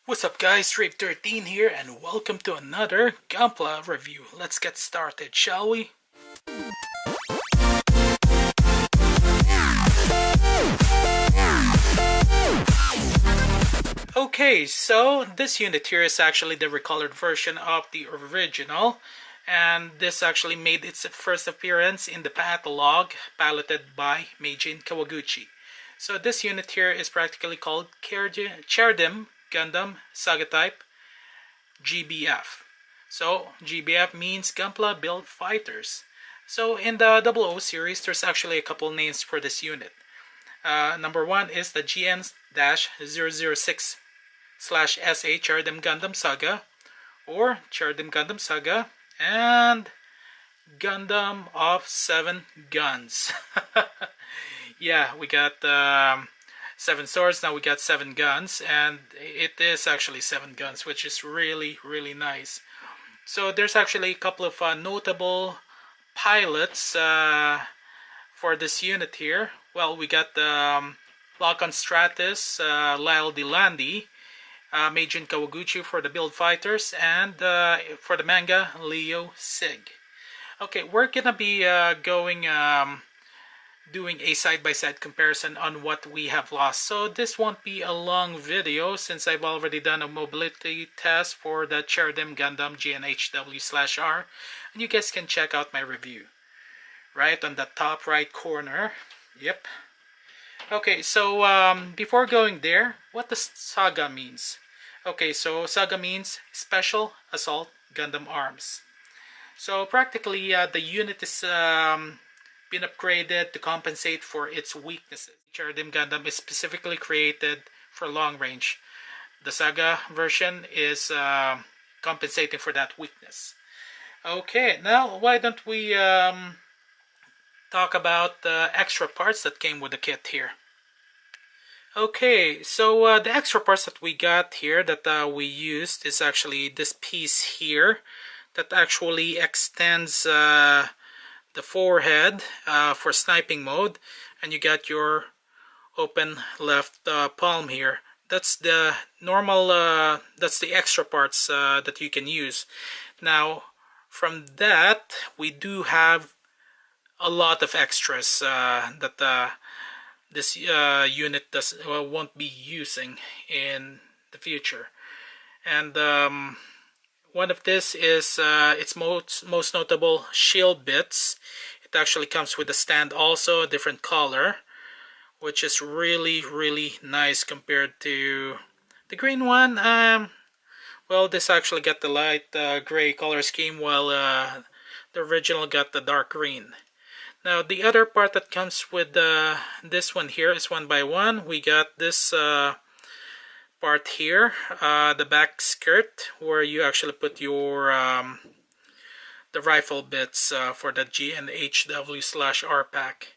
What's up guys, Rape13 here and welcome to another Gunpla review. Let's get started, shall we? Okay, so this unit here is actually the recolored version of the original, and this actually made its first appearance in the battlouge piloted by Meijin Kawaguchi. So this unit here is practically called Cherudim Gundam SAGA type GBF. So GBF means Gunpla Build Fighters. So in the 00 series, there's actually a couple names for this unit. Number one is the GN-006/SA Cherudim Gundam SAGA, or Cherudim Gundam SAGA, and Gundam of 7 guns. Yeah, we got 7 swords, now we got 7 guns, and it is actually 7 guns, which is really nice. So there's actually a couple of notable pilots for this unit here. Well, we got Lock-on Stratus, Lyle DeLandi, Meijin Kawaguchi for the build fighters, and for the manga, Leo Sig. Okay, we're gonna be doing a side-by-side comparison on what we have lost. So this won't be a long video since I've already done a mobility test for the Cherudim Gundam GNHW/R, and you guys can check out my review right on the top right corner. Yep. Okay, so before going there, what does SAGA means? Okay, so SAGA means Special Assault Gundam Arms. So practically the unit is been upgraded to compensate for its weaknesses. Cherudim Gundam is specifically created for long range. The SAGA version is compensating for that weakness. Okay, now why don't we talk about the extra parts that came with the kit here. Okay, so the extra parts that we got here that we used is actually this piece here that actually extends the forehead for sniping mode, and you got your open left palm here. That's the normal, that's the extra parts that you can use. Now from that we do have a lot of extras that this unit won't be using in the future, and one of this is its most notable shield bits. It actually comes with a stand also, a different color, which is really nice compared to the green one. Well, this actually got the light gray color scheme, while the original got the dark green. Now the other part that comes with this one here is 1x1. We got this part here, the back skirt, where you actually put your the rifle bits for the GNHW/R pack.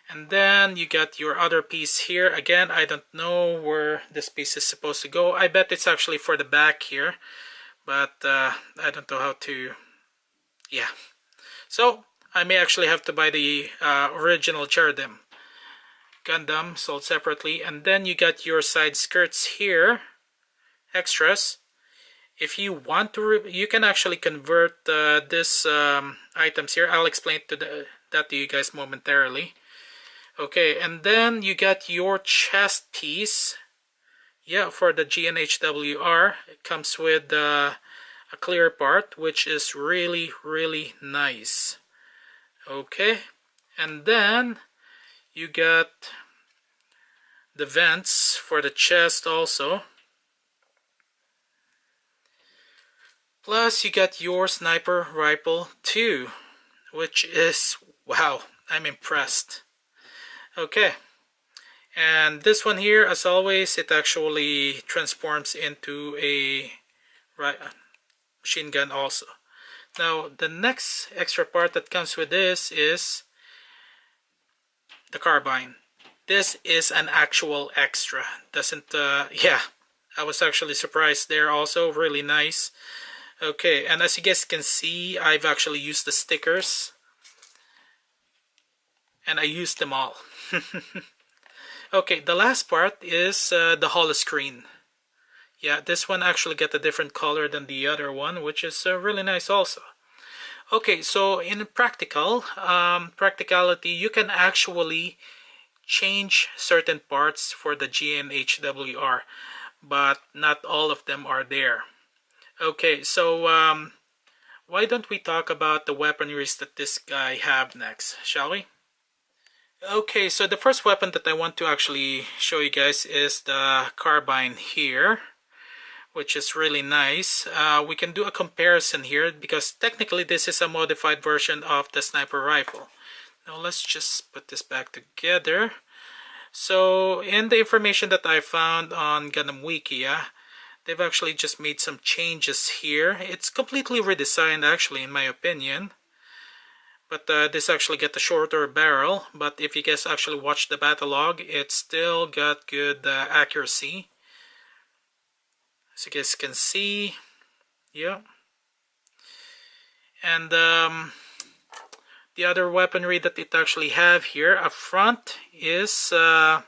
And then you got your other piece here. Again, I don't know where this piece is supposed to go. I bet it's actually for the back here, but I don't know how to, yeah. So I may actually have to buy the original Cherudim Gundam sold separately. And then you got your side skirts here, extras. If you want to, you can actually convert this items here. I'll explain that to you guys momentarily. Okay, and then you got your chest piece. Yeah, for the GNHWR, it comes with a clear part, which is really nice. Okay, and then you got the vents for the chest also. Plus you got your sniper rifle too, which is, wow, I'm impressed. Okay, and this one here, as always, it actually transforms into a machine gun also. Now the next extra part that comes with this is the carbine. This is an actual extra. Doesn't yeah, I was actually surprised there also. Really nice. Okay, and as you guys can see, I've actually used the stickers, and I used them all. Okay, the last part is the holo screen. Yeah, this one actually get a different color than the other one, which is really nice also. Okay, so in practicality, you can actually change certain parts for the GNHWR, but not all of them are there. Okay, so why don't we talk about the weaponries that this guy have next, shall we? Okay, so the first weapon that I want to actually show you guys is the carbine here, which is really nice. We can do a comparison here because technically this is a modified version of the sniper rifle. Now let's just put this back together. So in the information that I found on Gundam Wiki, they've actually just made some changes here. It's completely redesigned actually, in my opinion. But this actually get a shorter barrel. But if you guys actually watch the battle log, it's still got good accuracy. As you guys can see, yeah. And the other weaponry that it actually have here up front is the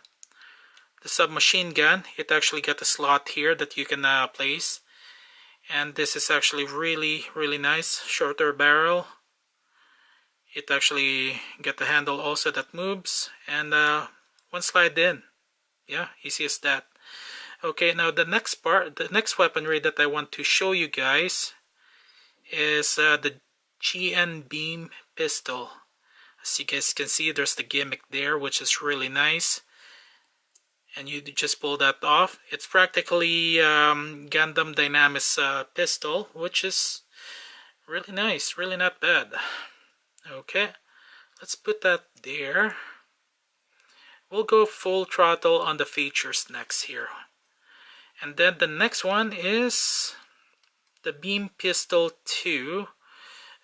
submachine gun. It actually got a slot here that you can place. And this is actually really nice. Shorter barrel. It actually got the handle also that moves. And one slide in. Yeah, easy as that. Okay, now the next weaponry that I want to show you guys is the GN beam pistol. As you guys can see, there's the gimmick there, which is really nice. And you just pull that off. It's practically Gundam Dynamis pistol, which is really nice, really not bad. Okay, let's put that there. We'll go full throttle on the features next here. And then the next one is the beam pistol 2.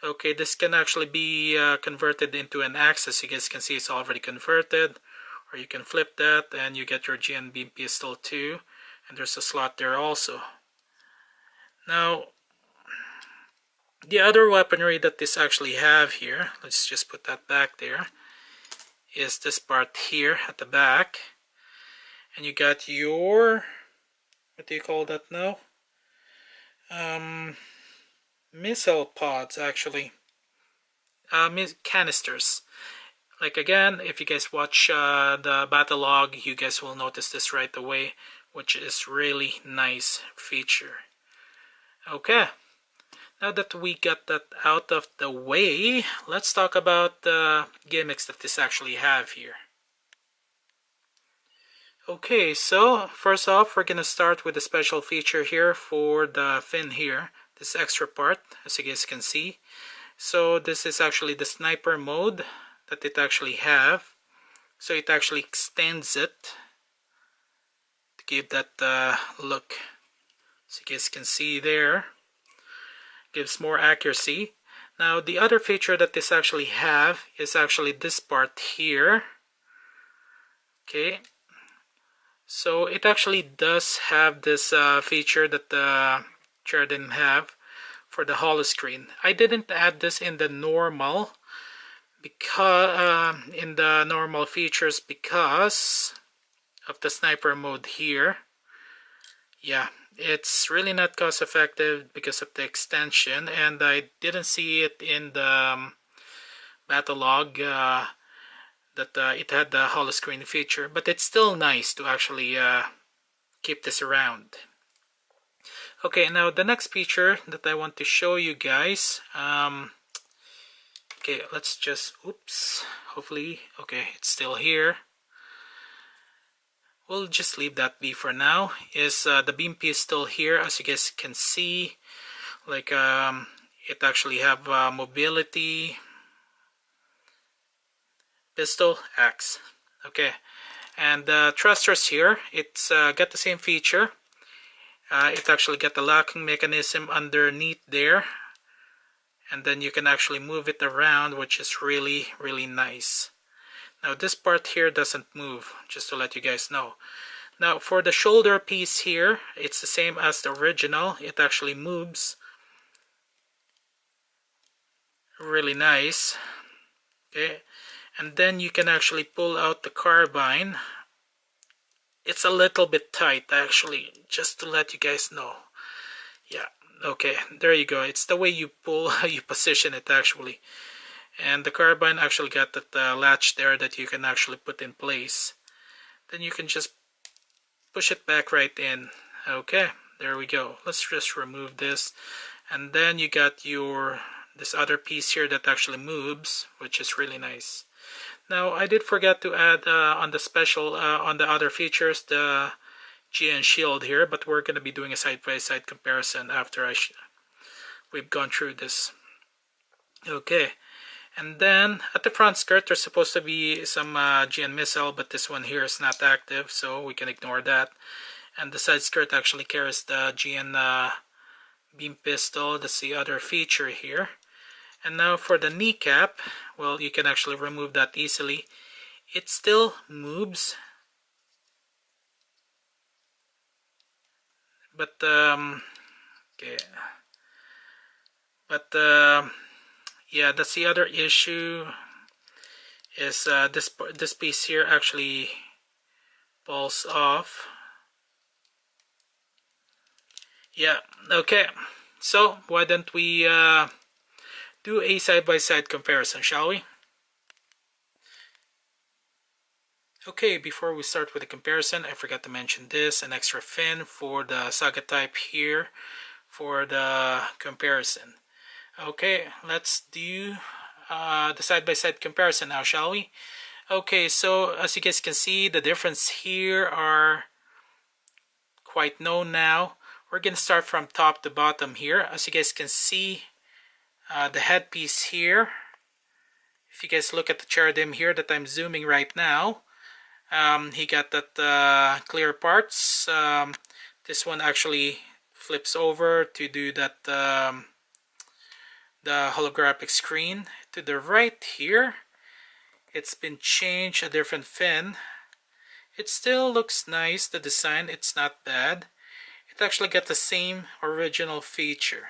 Okay, this can actually be converted into an axe. As you guys can see, it's already converted. Or you can flip that and you get your GN beam pistol 2. And there's a slot there also. Now, the other weaponry that this actually have here, let's just put that back there, is this part here at the back. And you got your, what do you call that now? Missile pods, actually. Canisters. Like again, if you guys watch the battle log, you guys will notice this right away, which is really nice feature. Okay, now that we got that out of the way, let's talk about the gimmicks that this actually have here. Okay, so first off, we're gonna start with a special feature here for the fin here. This extra part, as you guys can see. So this is actually the sniper mode that it actually have. So it actually extends it to give that look. As you guys can see there, gives more accuracy. Now the other feature that this actually have is actually this part here. Okay, so it actually does have this feature that the Cherudim have for the holo screen. I didn't add this in the normal features because of the sniper mode here. Yeah, it's really not cost effective because of the extension, and I didn't see it in the battle log that it had the holo screen feature, but it's still nice to actually keep this around. Okay, now the next feature that I want to show you guys, okay, let's just, oops, hopefully, okay, it's still here. We'll just leave that be for now, is the beam pistol here. As you guys can see, like it actually have mobility, pistol, axe. Okay, and the thrusters here, it's got the same feature. It actually got the locking mechanism underneath there, and then you can actually move it around, which is really nice. Now this part here doesn't move, just to let you guys know. Now for the shoulder piece here, it's the same as the original. It actually moves. Really nice. Okay, and then you can actually pull out the carbine it's a little bit tight actually, just to let you guys know. Yeah, okay, there you go. It's the way you pull, how you position it actually. And the carbine actually got that latch there that you can actually put in place. Then you can just push it back right in. Okay, there we go. Let's just remove this. And then you got this other piece here that actually moves, which is really nice. Now I did forget to add on the special, on the other features, the GN shield here, but we're going to be doing a side-by-side comparison after we've gone through this. Okay, and then at the front skirt there's supposed to be some GN missile, but this one here is not active, so we can ignore that. And the side skirt actually carries the GN beam pistol. That's the other feature here. And now for the kneecap, well, you can actually remove that easily. It still moves, but okay, but yeah, that's the other issue, is this piece here actually falls off. Yeah, okay, so why don't we do a side-by-side comparison, shall we? Okay, before we start with the comparison, I forgot to mention this, an extra fin for the SAGA type here for the comparison. Okay, let's do the side-by-side comparison now, shall we? Okay, so as you guys can see, the difference here are quite known now. We're going to start from top to bottom here. As you guys can see, the headpiece here, if you guys look at the Cherudim here that I'm zooming right now, he got that clear parts. This one actually flips over to do that the holographic screen. To the right here, it's been changed, a different fin. It still looks nice, the design, it's not bad. It actually got the same original feature.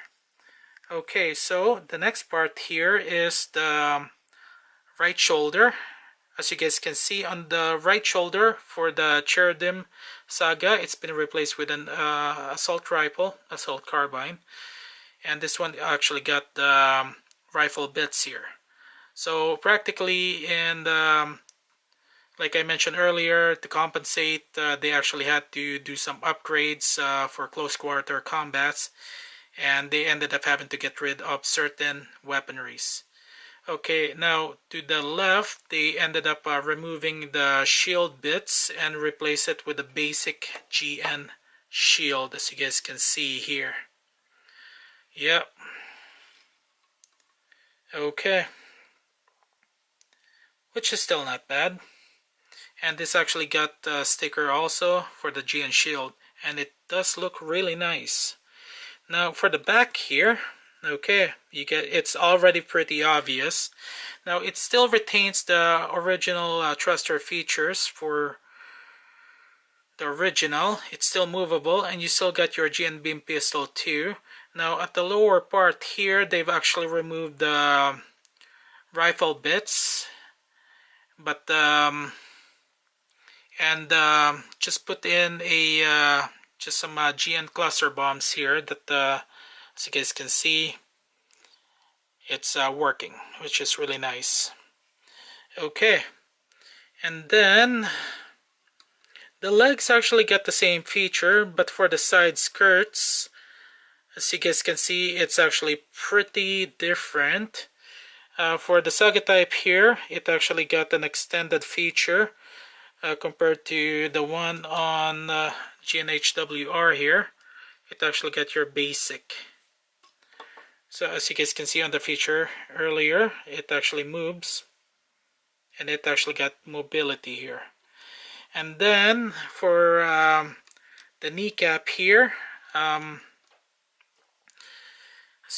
Okay, so the next part here is the right shoulder. As you guys can see, on the right shoulder for the Cherudim SAGA, it's been replaced with an assault rifle, assault carbine. And this one actually got the rifle bits here. So practically, and like I mentioned earlier, to compensate, they actually had to do some upgrades for close quarter combats, and they ended up having to get rid of certain weaponries. Okay, now to the left, they ended up removing the shield bits and replace it with a basic GN shield, as you guys can see here. Yep. Okay. Which is still not bad. And this actually got a sticker also for the GN shield, and it does look really nice. Now for the back here, okay, it's already pretty obvious. Now it still retains the original thruster features for the original. It's still movable, and you still got your GN beam pistol too. Now at the lower part here, they've actually removed the rifle bits, but just put in a just some GN cluster bombs here that as you guys can see, it's working, which is really nice. Okay, and then the legs actually get the same feature, but for the side skirts, as you guys can see, it's actually pretty different. For the SAGA type here, it actually got an extended feature compared to the one on GNHW here. It actually got your basic. So as you guys can see on the feature earlier, it actually moves, and it actually got mobility here. And then for the kneecap here, as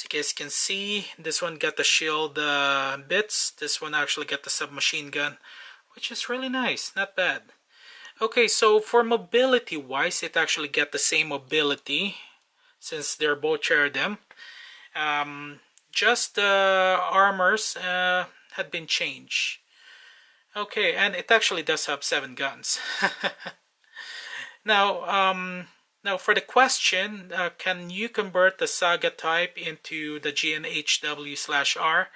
you guys can see, this one got the shield bits. This one actually got the submachine gun, which is really nice, not bad. Okay, so for mobility wise, it actually got the same mobility since they're both Cherudim. Just the armors had been changed. Okay, and it actually does have 7 guns. Now for the question, can you convert the SAGA type into the GNHW/R?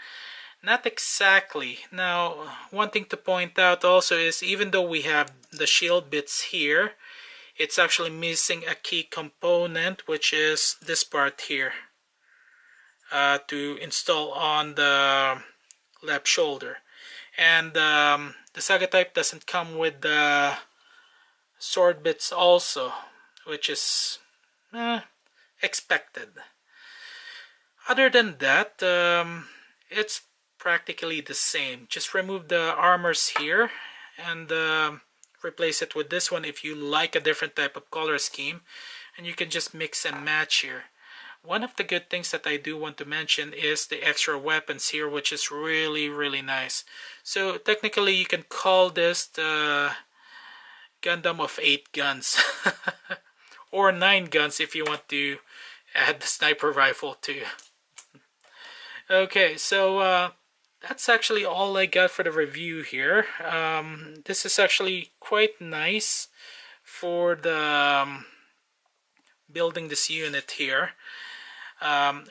Not exactly. Now, one thing to point out also is even though we have the shield bits here, it's actually missing a key component, which is this part here, to install on the left shoulder. And the SAGA type doesn't come with the sword bits also, which is expected. Other than that, it's practically the same. Just remove the armors here and replace it with this one if you like a different type of color scheme, and you can just mix and match here. One of the good things that I do want to mention is the extra weapons here, which is really nice. So technically you can call this the Gundam of 8 guns or 9 guns if you want to add the sniper rifle too. Okay, so that's actually all I got for the review here. This is actually quite nice for the building this unit here.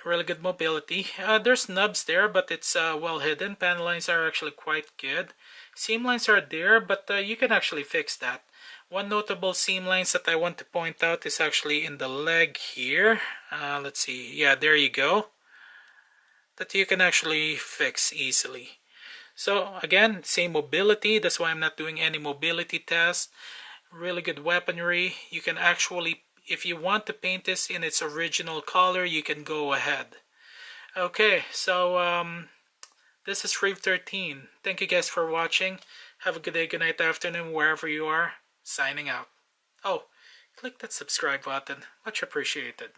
Really good mobility. There's nubs there, but it's well hidden. Panel lines are actually quite good. Seam lines are there, but you can actually fix that. One notable seam lines that I want to point out is actually in the leg here. Let's see. Yeah, there you go. That you can actually fix easily. So again, same mobility. That's why I'm not doing any mobility tests. Really good weaponry. You can actually, if you want to paint this in its original color, you can go ahead. Okay, so this is Reeve 13. Thank you guys for watching. Have a good day, good night, afternoon, wherever you are. Signing out. Oh, click that subscribe button. Much appreciated.